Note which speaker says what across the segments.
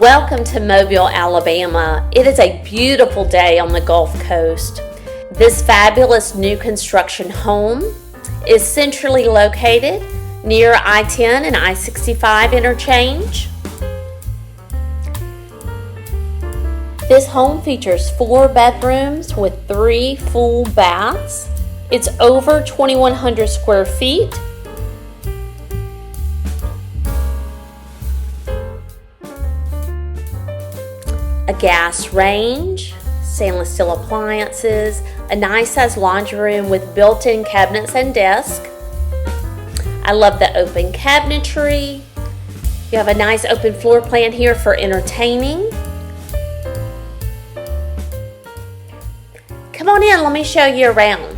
Speaker 1: Welcome to Mobile, Alabama. It is a beautiful day on the Gulf Coast. This fabulous new construction home is centrally located near I-10 and I-65 interchange. This home features 4 bedrooms with 3 full baths. It's over 2,100 square feet. A gas range, stainless steel appliances, a nice sized laundry room with built-in cabinets and desk. I love the open cabinetry. You have a nice open floor plan here for entertaining. Come on in, let me show you around.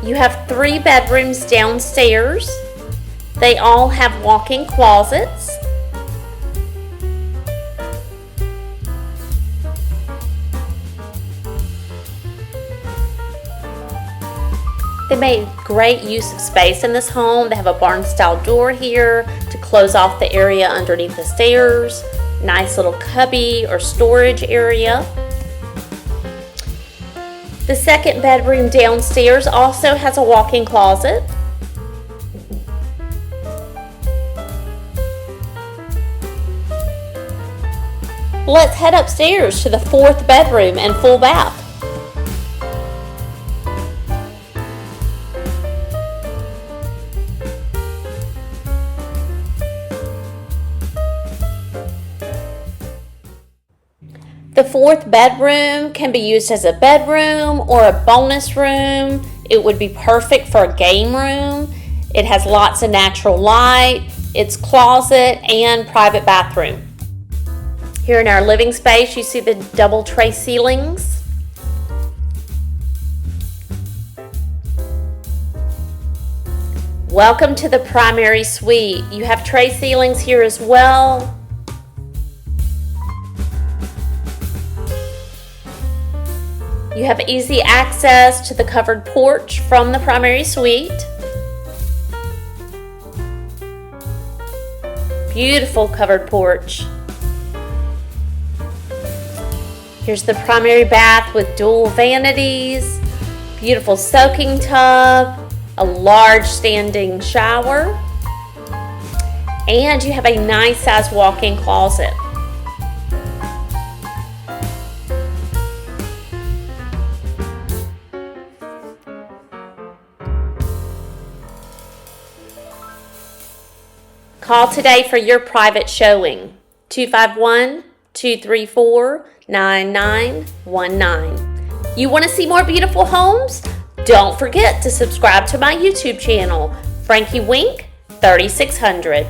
Speaker 1: You have 3 bedrooms downstairs. They all have walk-in closets. They made great use of space in this home. They have a barn-style door here to close off the area underneath the stairs. Nice little cubby or storage area. The second bedroom downstairs also has a walk-in closet. Let's head upstairs to the 4th bedroom and full bath. The 4th bedroom can be used as a bedroom or a bonus room. It would be perfect for a game room. It has lots of natural light, its closet, and private bathroom. Here in our living space, you see the double tray ceilings. Welcome to the primary suite. You have tray ceilings here as well. You have easy access to the covered porch from the primary suite. Beautiful covered porch. Here's the primary bath with dual vanities, beautiful soaking tub, a large standing shower, and you have a nice size walk-in closet. Call today for your private showing, 251-234-9919. You want to see more beautiful homes? Don't forget to subscribe to my YouTube channel, Frankie Wink 3600.